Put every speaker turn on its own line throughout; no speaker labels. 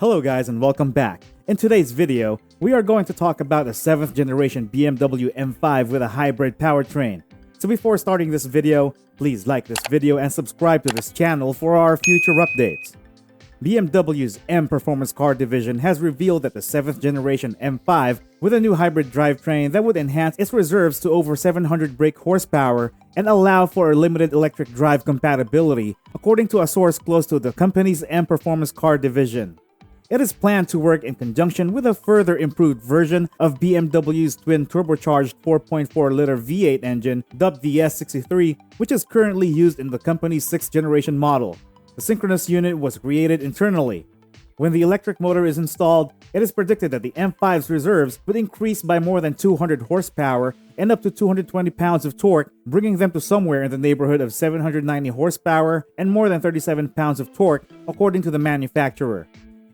Hello guys and welcome back. In today's video, we are going to talk about the 7th generation BMW M5 with a hybrid powertrain. So before starting this video, please like this video and subscribe to this channel for our future updates. BMW's M Performance Car division has revealed that the 7th generation M5 with a new hybrid drivetrain that would enhance its reserves to over 700 brake horsepower and allow for a limited electric drive compatibility, according to a source close to the company's M Performance Car division. It is planned to work in conjunction with a further improved version of BMW's twin turbocharged 4.4-liter V8 engine dubbed the S63, which is currently used in the company's 6th generation model. The synchronous unit was created internally. When the electric motor is installed, it is predicted that the M5's reserves would increase by more than 200 horsepower and up to 220 pounds of torque, bringing them to somewhere in the neighborhood of 790 horsepower and more than 37 pounds of torque, according to the manufacturer.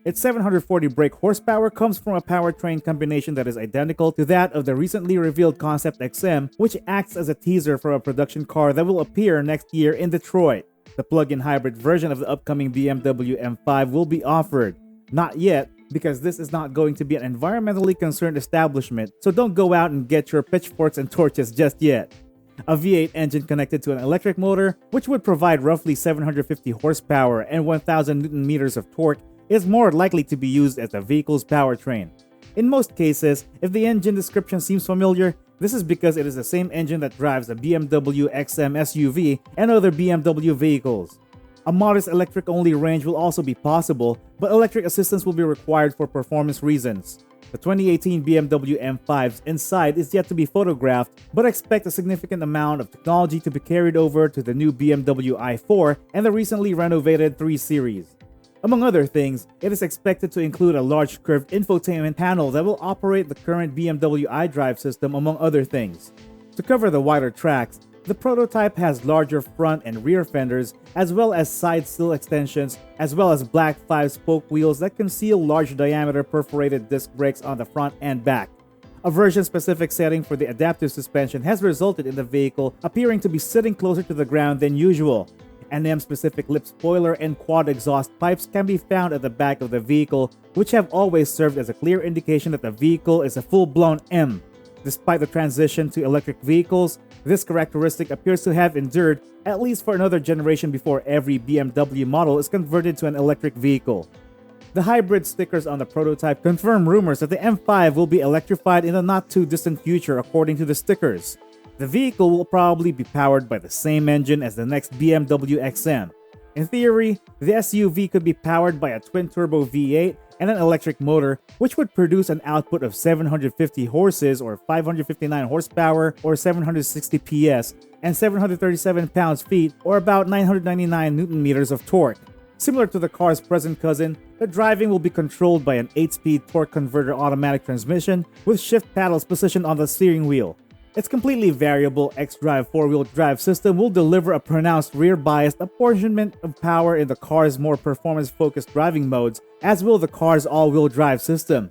Its 740 brake horsepower comes from a powertrain combination that is identical to that of the recently revealed Concept XM, which acts as a teaser for a production car that will appear next year in Detroit. The plug-in hybrid version of the upcoming BMW M5 will be offered. Not yet, because this is not going to be an environmentally concerned establishment, so don't go out and get your pitchforks and torches just yet. A V8 engine connected to an electric motor, which would provide roughly 750 horsepower and 1000 Newton meters of torque, is more likely to be used as the vehicle's powertrain. In most cases, if the engine description seems familiar, this is because it is the same engine that drives the BMW XM SUV and other BMW vehicles. A modest electric-only range will also be possible, but electric assistance will be required for performance reasons. The 2018 BMW M5's inside is yet to be photographed, but expect a significant amount of technology to be carried over to the new BMW i4 and the recently renovated 3 Series. Among other things, it is expected to include a large curved infotainment panel that will operate the current BMW iDrive system, among other things. To cover the wider tracks, the prototype has larger front and rear fenders, as well as side sill extensions, as well as black 5-spoke wheels that conceal large diameter perforated disc brakes on the front and back. A version-specific setting for the adaptive suspension has resulted in the vehicle appearing to be sitting closer to the ground than usual. An M-specific lip spoiler and quad exhaust pipes can be found at the back of the vehicle, which have always served as a clear indication that the vehicle is a full-blown M. Despite the transition to electric vehicles, this characteristic appears to have endured at least for another generation before every BMW model is converted to an electric vehicle. The hybrid stickers on the prototype confirm rumors that the M5 will be electrified in the not-too-distant future, according to the stickers. The vehicle will probably be powered by the same engine as the next BMW XM. In theory, the SUV could be powered by a twin-turbo V8 and an electric motor, which would produce an output of 750 horses or 559 horsepower or 760 PS and 737 pounds-feet or about 999 Newton meters of torque. Similar to the car's present cousin, the driving will be controlled by an 8-speed torque converter automatic transmission with shift paddles positioned on the steering wheel. Its completely variable X-Drive 4-wheel drive system will deliver a pronounced rear-biased apportionment of power in the car's more performance-focused driving modes, as will the car's all-wheel drive system.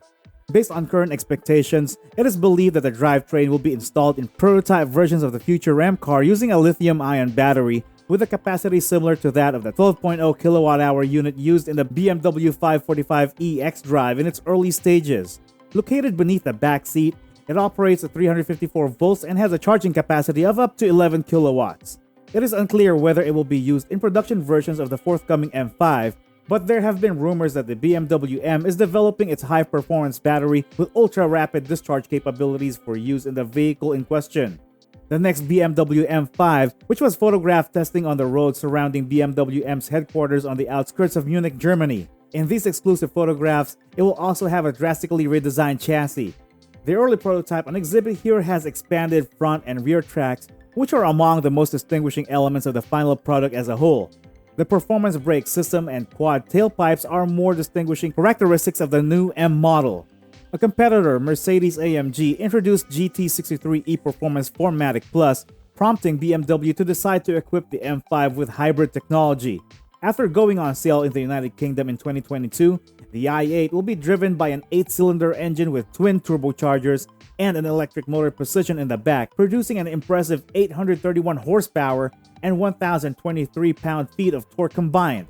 Based on current expectations, it is believed that the drivetrain will be installed in prototype versions of the future Ram car using a lithium-ion battery with a capacity similar to that of the 12.0 kWh unit used in the BMW 545e X-Drive in its early stages. Located beneath the back seat, it operates at 354 volts and has a charging capacity of up to 11 kilowatts. It is unclear whether it will be used in production versions of the forthcoming M5, but there have been rumors that the BMW M is developing its high-performance battery with ultra-rapid discharge capabilities for use in the vehicle in question. The next BMW M5, which was photographed testing on the road surrounding BMW M's headquarters on the outskirts of Munich, Germany. In these exclusive photographs, it will also have a drastically redesigned chassis. The early prototype on exhibit here has expanded front and rear tracks, which are among the most distinguishing elements of the final product as a whole. The performance brake system and quad tailpipes are more distinguishing characteristics of the new M model. A competitor, Mercedes-AMG, introduced GT63e Performance 4MATIC Plus, prompting BMW to decide to equip the M5 with hybrid technology. After going on sale in the United Kingdom in 2022, the i8 will be driven by an 8-cylinder engine with twin turbochargers and an electric motor positioned in the back, producing an impressive 831 horsepower and 1,023 pound-feet of torque combined.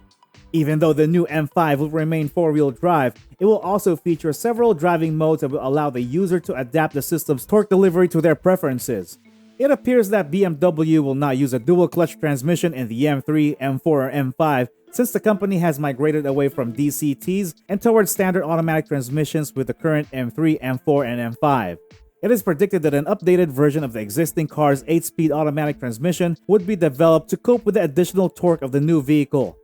Even though the new M5 will remain four-wheel drive, it will also feature several driving modes that will allow the user to adapt the system's torque delivery to their preferences. It appears that BMW will not use a dual-clutch transmission in the M3, M4, or M5 since the company has migrated away from DCTs and towards standard automatic transmissions with the current M3, M4, and M5. It is predicted that an updated version of the existing car's 8-speed automatic transmission would be developed to cope with the additional torque of the new vehicle.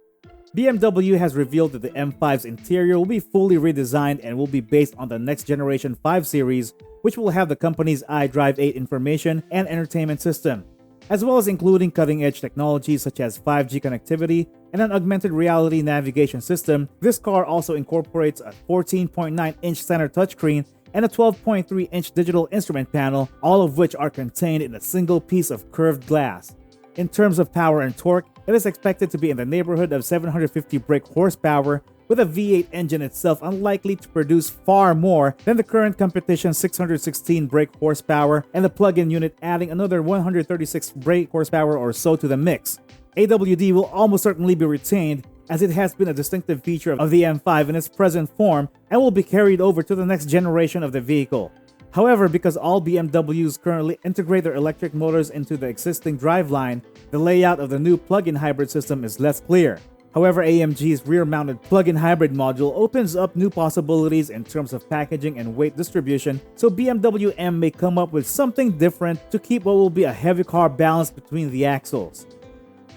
BMW has revealed that the M5's interior will be fully redesigned and will be based on the next generation 5 Series, which will have the company's iDrive 8 information and entertainment system, as well as including cutting-edge technologies such as 5G connectivity and an augmented reality navigation system. This car also incorporates a 14.9-inch center touchscreen and a 12.3-inch digital instrument panel, all of which are contained in a single piece of curved glass. In terms of power and torque, it is expected to be in the neighborhood of 750 brake horsepower, with a V8 engine itself unlikely to produce far more than the current competition's 616 brake horsepower, and the plug-in unit adding another 136 brake horsepower or so to the mix. AWD will almost certainly be retained, as it has been a distinctive feature of the M5 in its present form and will be carried over to the next generation of the vehicle. However, because all BMWs currently integrate their electric motors into the existing driveline, the layout of the new plug-in hybrid system is less clear. However, AMG's rear-mounted plug-in hybrid module opens up new possibilities in terms of packaging and weight distribution, so BMW M may come up with something different to keep what will be a heavy car balance between the axles.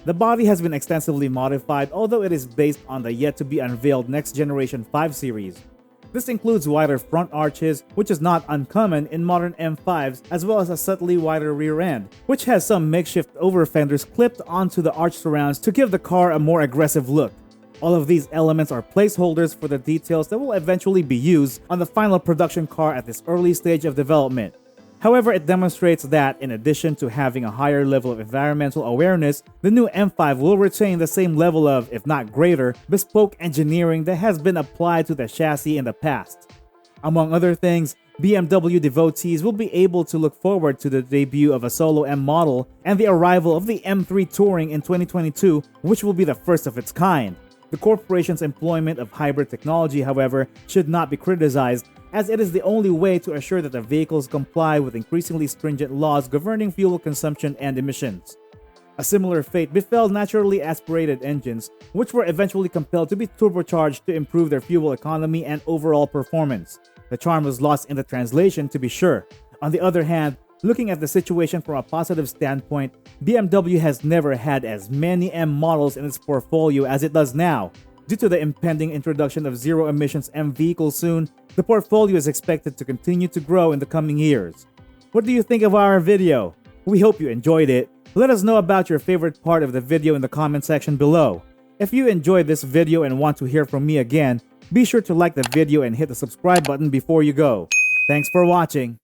The body has been extensively modified, although it is based on the yet-to-be-unveiled next-generation 5 Series. This includes wider front arches, which is not uncommon in modern M5s, as well as a subtly wider rear end, which has some makeshift over fenders clipped onto the arch surrounds to give the car a more aggressive look. All of these elements are placeholders for the details that will eventually be used on the final production car at this early stage of development. However, it demonstrates that, in addition to having a higher level of environmental awareness, the new M5 will retain the same level of, if not greater, bespoke engineering that has been applied to the chassis in the past. Among other things, BMW devotees will be able to look forward to the debut of a solo M model and the arrival of the M3 Touring in 2022, which will be the first of its kind. The corporation's employment of hybrid technology, however, should not be criticized, as it is the only way to assure that the vehicles comply with increasingly stringent laws governing fuel consumption and emissions. A similar fate befell naturally aspirated engines, which were eventually compelled to be turbocharged to improve their fuel economy and overall performance. The charm was lost in the translation, to be sure. On the other hand, looking at the situation from a positive standpoint, BMW has never had as many M models in its portfolio as it does now. Due to the impending introduction of zero-emissions M vehicles soon, the portfolio is expected to continue to grow in the coming years. What do you think of our video? We hope you enjoyed it. Let us know about your favorite part of the video in the comment section below. If you enjoyed this video and want to hear from me again, be sure to like the video and hit the subscribe button before you go. Thanks for watching.